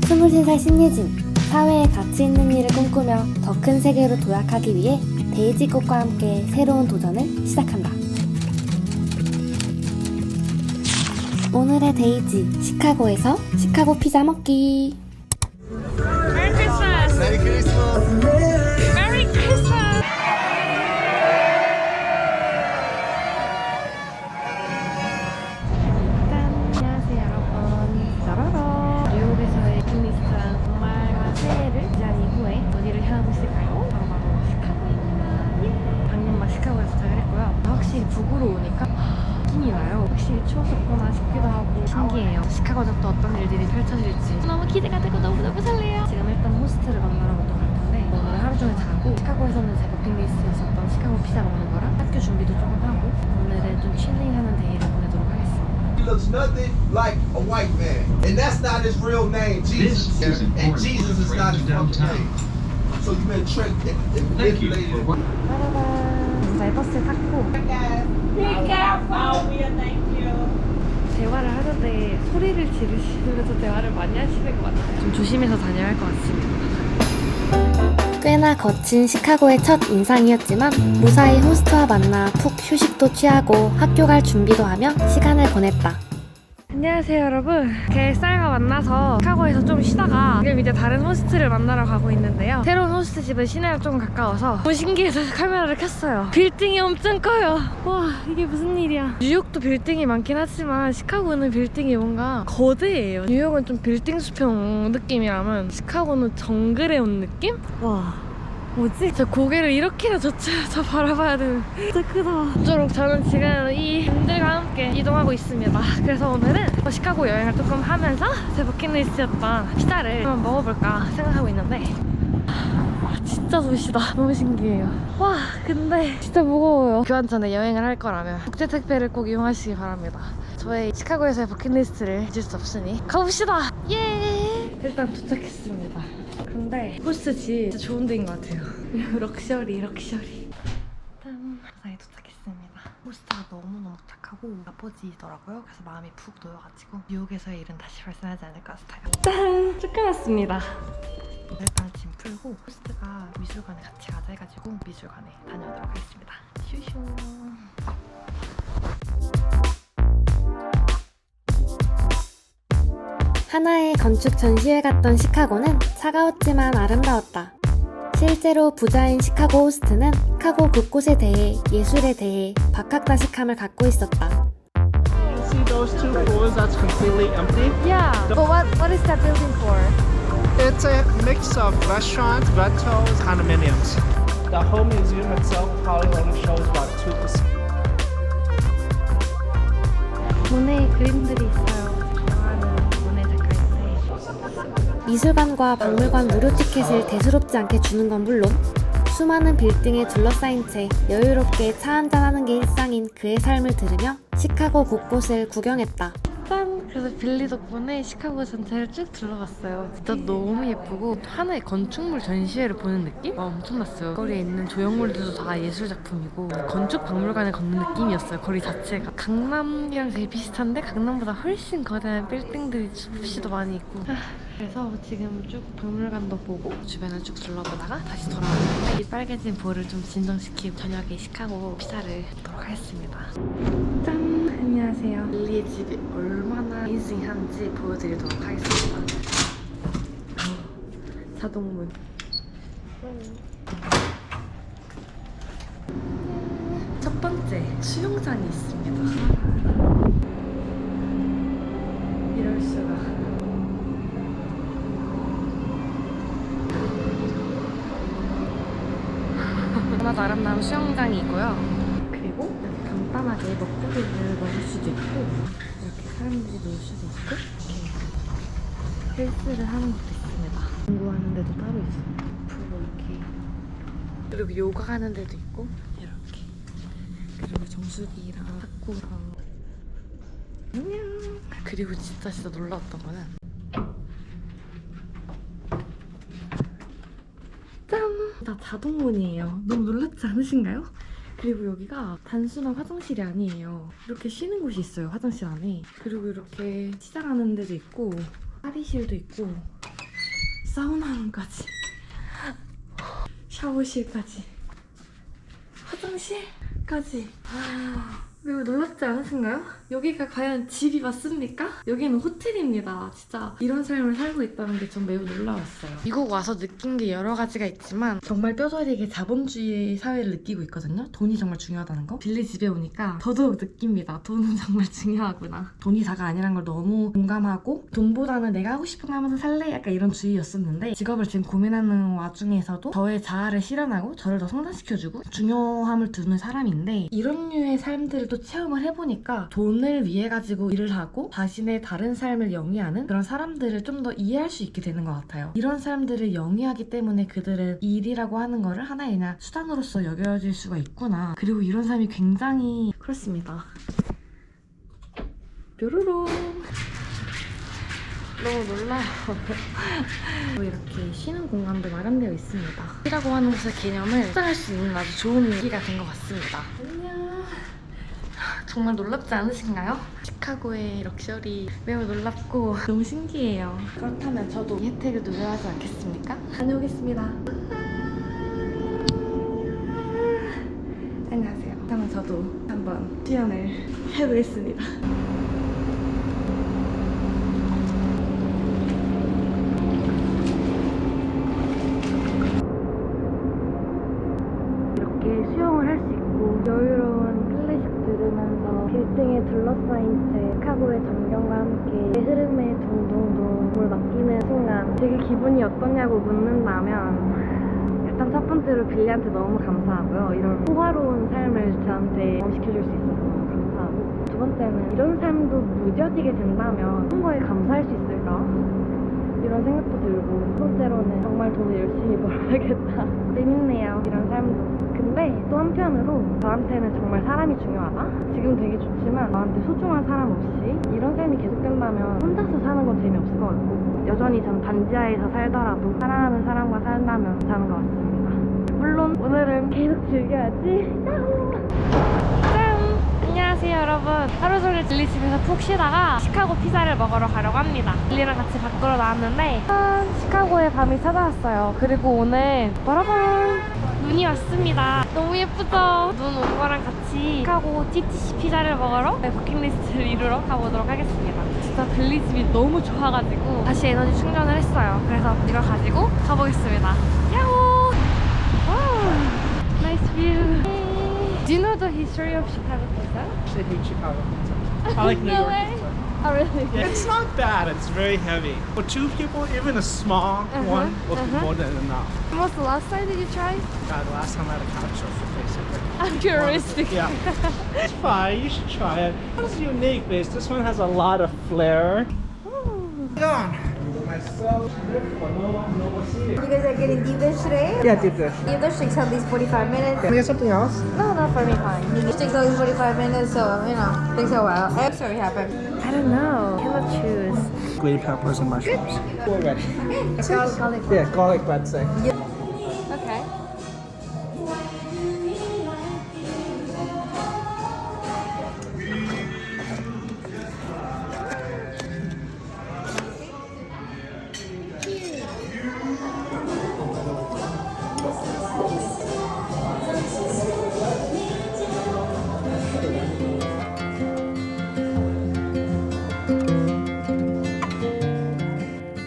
23살 신예진, 사회에 가치 있는 일을 꿈꾸며 더 큰 세계로 도약하기 위해 데이지꽃과 함께 새로운 도전을 시작한다. 오늘의 데이지, 시카고에서 시카고 피자 먹기. 메리 크리스마스! 메리 크리스마스! 메리 크리스마스! 안녕하세요 여러분. 짜라라. 뉴욕에서의 빅리스트랑 정말 새해를 맞이한 이후에 어디를 향하고 있을까요? 바로 시카고입니다. 예. 방금 막 시카고에서 도착을 했고요. 확실히 북으로 오니까 느낌이 나요. 확실히 추웠었구나 싶기도 하고 신기해요. 시카고는 또 어떤 일들이 펼쳐질지 너무 기대가 되고 너무너무 설레요. 지금 일단 호스트를 만나러 먼저 갈 텐데 오늘 하루 종일 자고 시카고에서는 제 버킷리스트에 있었던 시카고 피자 먹는 거랑 학교 준비도 조금 하고 오늘은 좀 칠링하는 데이를 보내도록 하겠습니다. He looks nothing like a white man. And that's not his real name, Jesus. And Jesus is not his fucking name. So you've been tricked and manipulated. 빠라밤. 잘 버스에 탔고 대화를 하는데 소리를 지르시면서 대화를 많이 하시는 것 같아요. 좀 조심해서 다녀야 할 것 같습니다. 꽤나 거친 시카고의 첫 인상이었지만 무사히 호스트와 만나 푹 휴식도 취하고 학교 갈 준비도 하며 시간을 보냈다. 안녕하세요 여러분. 겟살과 만나서 시카고에서 좀 쉬다가 지금 이제 다른 호스트를 만나러 가고 있는데요. 새로운 호스트 집은 시내랑 조금 가까워서 너무 신기해서 카메라를 켰어요. 빌딩이 엄청 커요. 와 이게 무슨 일이야. 뉴욕도 빌딩이 많긴 하지만 시카고는 빌딩이 뭔가 거대해요. 뉴욕은 좀 빌딩 수평 느낌이라면 시카고는 정글에 온 느낌? 와 뭐지? 저 고개를 이렇게나 저쪽에서 바라봐야 되는 진짜 크다. 아무쪼록 저는 지금 이 분들과 함께 이동하고 있습니다. 그래서 오늘은 시카고 여행을 조금 하면서 제 버킷리스트였던 피자를 한번 먹어볼까 생각하고 있는데 진짜 도시다. 너무 신기해요. 와 근데 진짜 무거워요. 교환 전에 여행을 할 거라면 국제택배를 꼭 이용하시기 바랍니다. 저의 시카고에서의 버킷리스트를 잊을 수 없으니 가봅시다. 예! 일단 도착했습니다. 근데 호스트 집 진짜 좋은 데인 것 같아요. 럭셔리. 짠! 무사히 도착했습니다. 호스트가 너무너무 착하고 아버지더라고요. 그래서 마음이 푹 놓여가지고 뉴욕에서의 일은 다시 발생하지 않을 것 같아요. 짠! 축하났습니다. 일단 짐 풀고 호스트가 미술관에 같이 가자 해가지고 미술관에 다녀오도록 하겠습니다. 슈슈. 하나의 건축 전시회 갔던 시카고는 차가웠지만 아름다웠다. 실제로 부자인 시카고 호스트는 시카고 곳곳에 대해 예술에 대해 박학다식함을 갖고 있었다. See those two floors that's completely empty? Yeah, but what is that building for? It's a mix of restaurants, rentals, condominiums. The whole museum itself probably only shows about 2%. 모네 그림들이 있어요. 좋아하는 모네 작가인데 미술관과 박물관 무료 티켓을 대수롭지 않게 주는 건 물론 수많은 빌딩에 둘러싸인 채 여유롭게 차 한잔하는 게 일상인 그의 삶을 들으며 시카고 곳곳을 구경했다. 짠! 그래서 빌리 덕분에 시카고 전체를 쭉 둘러봤어요. 진짜 너무 예쁘고 하나의 건축물 전시회를 보는 느낌? 와 엄청났어요. 거리에 있는 조형물들도 다 예술작품이고 건축 박물관을 걷는 느낌이었어요. 거리 자체가 강남이랑 되게 비슷한데 강남보다 훨씬 거대한 빌딩들이 숲시도 많이 있고 그래서 지금 쭉 박물관도 보고 주변을 쭉 둘러보다가 다시 돌아왔는데 이 빨개진 볼을 좀 진정시키고 저녁에 시카고 피자를 먹도록 하겠습니다. 짠! 안녕하세요. 릴리의 집이 얼마나 인생한지 보여드리도록 하겠습니다. 자동문. 첫 번째, 수영장이 있습니다. 이럴 수가. 하나도 아름다운 수영장이 있고요. 그리고 간단하게 먹고기를 먹을 수도 있고 이렇게 사람들이 놀 수도 있고 이렇게 헬스를 하는 것도 있습니다. 공부하는 데도 따로 있어요. 앞으로 이렇게 그리고 요가 하는 데도 있고 이렇게 그리고 정수기랑 탁구랑 안녕. 그리고 진짜 놀라웠던 거는 짠! 다 자동문이에요. 너무 놀랍지 않으신가요? 그리고 여기가 단순한 화장실이 아니에요. 이렇게 쉬는 곳이 있어요, 화장실 안에. 그리고 이렇게 치장하는 데도 있고 탈의실도 있고 사우나룸까지, 샤워실까지, 화장실까지. 매우 놀랍지 않으신가요? 여기가 과연 집이 맞습니까? 여기는 호텔입니다. 진짜 이런 삶을 살고 있다는 게 전 매우 놀라웠어요. 미국 와서 느낀 게 여러 가지가 있지만 정말 뼈저리게 자본주의 사회를 느끼고 있거든요. 돈이 정말 중요하다는 거. 빌리 집에 오니까 더더욱 느낍니다. 돈은 정말 중요하구나. 돈이 다가 아니란 걸 너무 공감하고, 돈보다는 내가 하고 싶은 거 하면서 살래? 약간 이런 주의였었는데, 직업을 지금 고민하는 와중에서도 저의 자아를 실현하고 저를 더 성장시켜주고 중요함을 두는 사람인데, 이런 류의 삶들을 또 체험을 해보니까 돈을 위해 가지고 일을 하고 자신의 다른 삶을 영위하는 그런 사람들을 좀 더 이해할 수 있게 되는 것 같아요. 이런 사람들을 영위하기 때문에 그들은 일이라고 하는 거를 하나의 그냥 수단으로서 여겨질 수가 있구나. 그리고 이런 삶이 굉장히 그렇습니다. 뾰로롱. 너무 놀라요. 이렇게 쉬는 공간도 마련되어 있습니다. 쉬라고 하는 것의 개념을 확장할 수 있는 아주 좋은 계기가 된 것 같습니다. 안녕. 정말 놀랍지 않으신가요? 시카고의 럭셔리 매우 놀랍고 너무 신기해요. 그렇다면 저도 이 혜택을 누려야 하지 않겠습니까? 다녀오겠습니다. 안녕하세요. 그러면 저도 한번 시연을 해보겠습니다. 이렇게 수영을 할 수 있고 여유로운 클래식 들으면서 빌딩에 둘러싸인 채 시카고의 전경과 함께 흐름에 둥둥둥 물 맡기는 순간 되게 기분이 어떠냐고 묻는다면, 일단 첫 번째로 빌리한테 너무 감사하고요. 이런 호화로운 삶을 저한테 경험시켜줄 수 있어서 너무 감사하고, 두 번째는 이런 삶도 무뎌지게 된다면 어떤 거에 감사할 수 있을까? 이런 생각도 들고, 첫 번째로는 정말 돈을 열심히 벌어야겠다. 재밌네요, 이런 삶도. 근데 또 한편으로 저한테는 정말 사람이 중요하다? 지금 되게 좋지만 저한테 소중한 사람 없이 이런 삶이 계속된다면 혼자서 사는 건 재미없을 것 같고, 여전히 전 단지하에서 살더라도 사랑하는 사람과 산다면 괜찮은 것 같습니다. 물론 오늘은 계속 즐겨야지. 야호! 짠! 안녕하세요 여러분. 하루 종일 빌리 집에서 푹 쉬다가 시카고 피자를 먹으러 가려고 합니다. 빌리랑 같이 밖으로 나왔는데 시카고의 밤이 찾아왔어요. 그리고 오늘 빠라밤 눈이 왔습니다. 너무 예쁘죠? 눈 온 거랑 같이 시카고 TTC 피자를 먹으러 버킷리스트를 이루러 가보도록 하겠습니다. 진짜 빌리 집이 너무 좋아가지고 다시 에너지 충전을 했어요. 그래서 이걸 가지고 가보겠습니다. 야호! 와우! 나이스 뷰! Do you know the history of Chicago pizza? I hate Chicago pizza. I like New York pizza. Oh really? Yeah, it's not bad. It's very heavy. For two people, even a small one will be more than enough. When was the last time did you try? God, the last time I had a couch surfer, basically. I'm curious. Yeah. It's fine. You should try it. It's unique, because this one has a lot of flair. Gone. You guys are getting deep dish today? Yeah, deep dish. Deep dish takes at least 45 minutes. Can I get something else? No, not for me, fine. It takes at least 45 minutes, so, you know, takes a while. I'm sorry it happened. I don't know. Cannot choose. Green peppers and mushrooms. We're ready. Garlic. Yeah, garlic breadstick. Okay.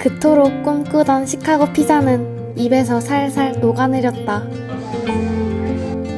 그토록 꿈꾸던 시카고 피자는 입에서 살살 녹아내렸다.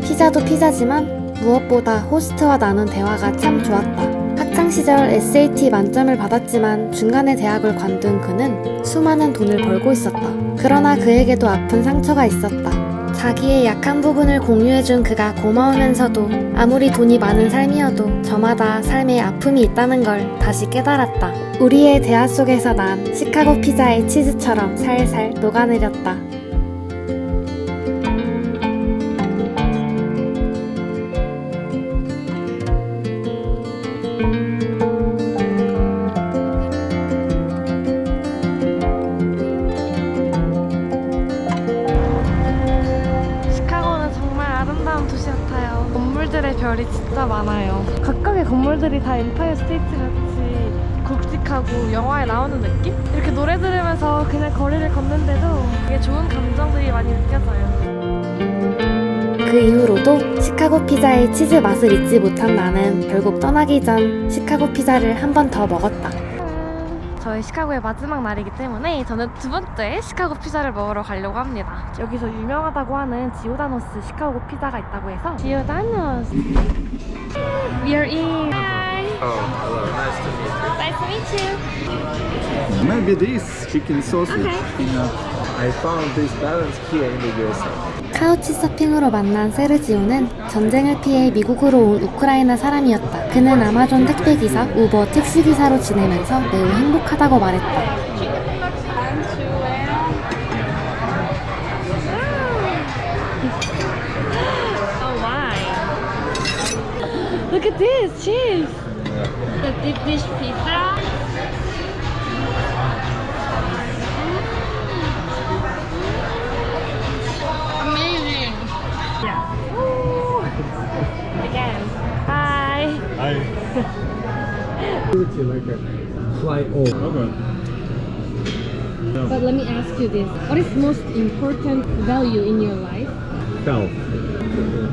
피자도 피자지만 무엇보다 호스트와 나눈 대화가 참 좋았다. 학창시절 SAT 만점을 받았지만 중간에 대학을 관둔 그는 수많은 돈을 벌고 있었다. 그러나 그에게도 아픈 상처가 있었다. 자기의 약한 부분을 공유해준 그가 고마우면서도 아무리 돈이 많은 삶이어도 저마다 삶에 아픔이 있다는 걸 다시 깨달았다. 우리의 대화 속에서 난 시카고 피자의 치즈처럼 살살 녹아내렸다. 시카고는 정말 아름다운 도시 같아요. 건물들의 별이 진짜 많아요. 각각의 건물들이 다 엠파이어 스테이트 같이 굵직하고 영화에 나오는 느낌? 이렇게 노래 들으면서 그 그냥 거리를 걷는데도 되게 좋은 감정들이 많이 느껴져요. 그 이후로도 시카고 피자의 치즈 맛을 잊지 못한 나는 결국 떠나기 전 시카고 피자를 한 번 더 먹었다. 저희 시카고의 마지막 날이기 때문에 저는 두 번째 시카고 피자를 먹으러 가려고 합니다. 여기서 유명하다고 하는 지오다노스 시카고 피자가 있다고 해서 지오다노스. We are in. Hi. Oh, hello. Nice to meet you. Nice to meet you. Maybe this chicken sausage. Okay. I found this balance here in the USA. 카우치 서핑으로 만난 세르지오는 전쟁을 피해 미국으로 온 우크라이나 사람이었다. 그는 아마존 택배기사, 우버 택시기사로 지내면서 매우 행복하다고 말했다. Oh my. Look at this cheese. The deep dish pizza. Amazing. Yeah. Ooh. Again. Hi. Like a fly over. But let me ask you this. What is most important value in your life? Health.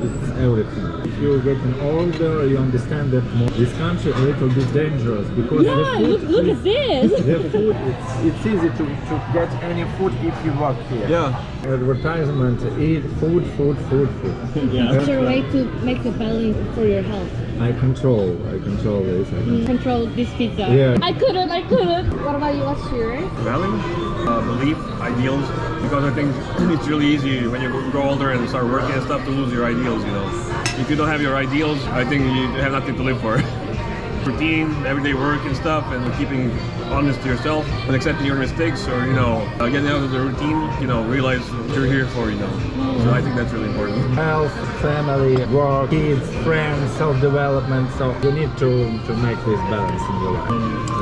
It's everything. If you're getting older, you understand that this country a little bit dangerous because the food, look at this. the food, it's easy to get any food if you work here. Yeah. Advertisement, eat food. What's your way to make a balance for your health? I control this. Control this pizza. Yeah. I couldn't. What about you? What's yours? Value, belief, ideals, because I think it's really easy when you grow older and start working and stuff to lose your ideals, you know. If you don't have your ideals, I think you have nothing to live for. Routine, everyday work and stuff, and keeping honest to yourself and accepting your mistakes, or getting out of the routine, realize what you're here for, So I think that's really important. Health, family, work, kids, friends, self-development. So you need to make this balance in your life.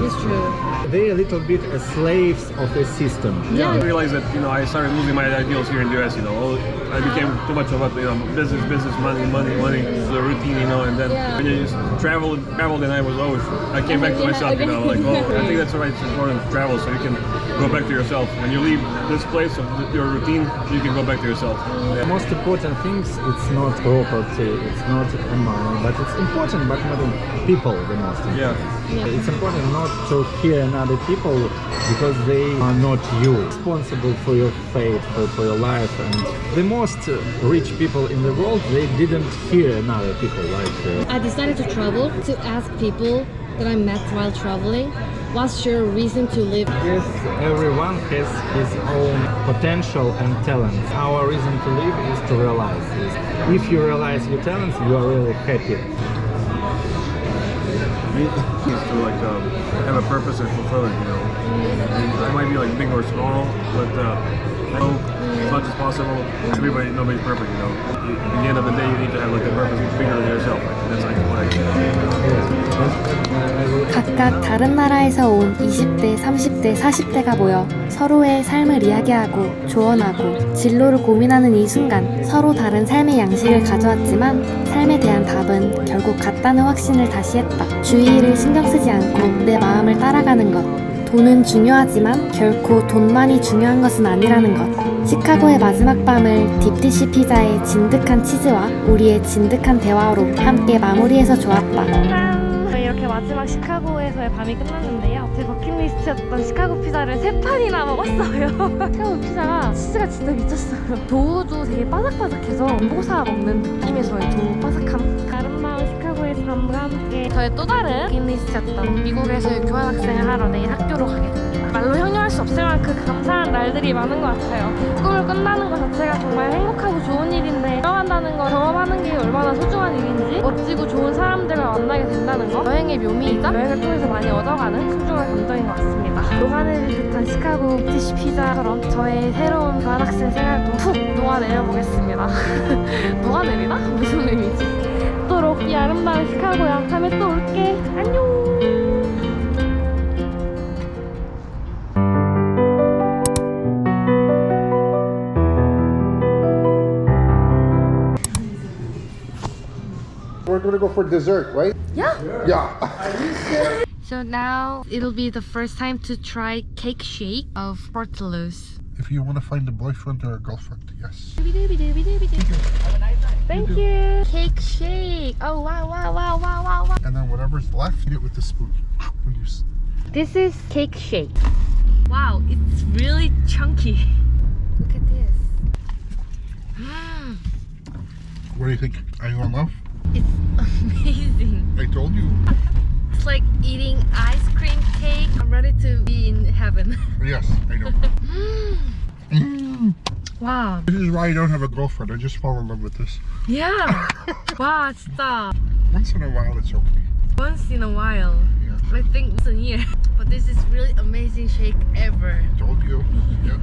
It's true. They're a little bit slaves of a system. I realized that I started losing my ideals here in the US. I became too much about business, money, the routine. And then when you just traveled, and I came back to myself. I think that's why it's important to travel, so you can go back to yourself. When you leave this place of your routine, you can go back to yourself. The most important things, it's not property, it's not money, but it's important, but not people the most important. It's important not to hear another people because they are not you responsible for your fate, for your life. And the most rich people in the world, they didn't hear another people I decided to travel to ask people that I met while traveling, what's your reason to live? Yes, everyone has his own potential and talents. Our reason to live is to realize this. If you realize your talents, you are really happy. Is to have a purpose and fulfill it. It might be big or small, but as much as possible. Nobody's perfect. At the end of the day, you need to have a purpose bigger than yourself. That's what I 각각 다른 나라에서 온 20대, 30대, 40대가 모여 서로의 삶을 이야기하고 조언하고 진로를 고민하는 이 순간 서로 다른 삶의 양식을 가져왔지만 삶에 대한 답은 결국 같다는 확신을 다시 했다. 주위를 신경 쓰지 않고 내 마음을 따라가는 것. 돈은 중요하지만 결코 돈만이 중요한 것은 아니라는 것. 시카고의 마지막 밤을 딥디시 피자의 진득한 치즈와 우리의 진득한 대화로 함께 마무리해서 좋았다. 저희 이렇게 마지막 시카고에서의 밤이 끝났는데요. 제 버킷리스트였던 시카고 피자를 3판이나 먹었어요. 시카고 피자가 치즈가 진짜 미쳤어요. 도우도 되게 바삭바삭해서 몽고사 먹는 느낌에서의 도우 바삭함. 아름다운 시카고의 밤과 함께 저의 또 다른 버킷리스트였던 미국에서의 교환학생을 하러 내일 학교로 가게 됩니다. 말로 형용할 수 없을 만큼 감사한 날들이 많은 것 같아요. 꿈을 꾼다는 것 자체가 정말 행복하고 좋은 일인데 경험한다는 거, 경험하는 게 얼마나 소중한 일인지, 멋지고 좋은 사람들과 만나게 된다는 거, 여행의 묘미이자 여행을 통해서 많이 얻어가는 소중한 감정인 것 같습니다. 녹아내릴 듯한 시카고 딥디시 피자처럼 저의 새로운 교환학생 생활도 푹 녹아내려 보겠습니다. 녹아내리나? 무슨 의미지? 또록 이 아름다운 시카고야. 다음에 또 올게. 안녕. We're gonna go for dessert, right? Yeah. Yeah. So now it'll be the first time to try cake shake of Portillo's. If you want to find a boyfriend or a girlfriend, yes. Thank you. Cake shake. Oh wow, wow, wow, wow, wow, wow. And then whatever's left, eat it with the spoon. When you This is cake shake. Wow, it's really chunky. Look at this. What do you think? Are you in love? It's amazing. I told you. It's like eating ice cream cake. I'm ready to be in heaven. Yes, I know. Wow. This is why I don't have a girlfriend. I just fall in love with this. Yeah. Wow, stop. Once in a while, it's okay. Once in a while. Yeah. I think once a year. But this is really amazing shake ever. Told you. Yeah.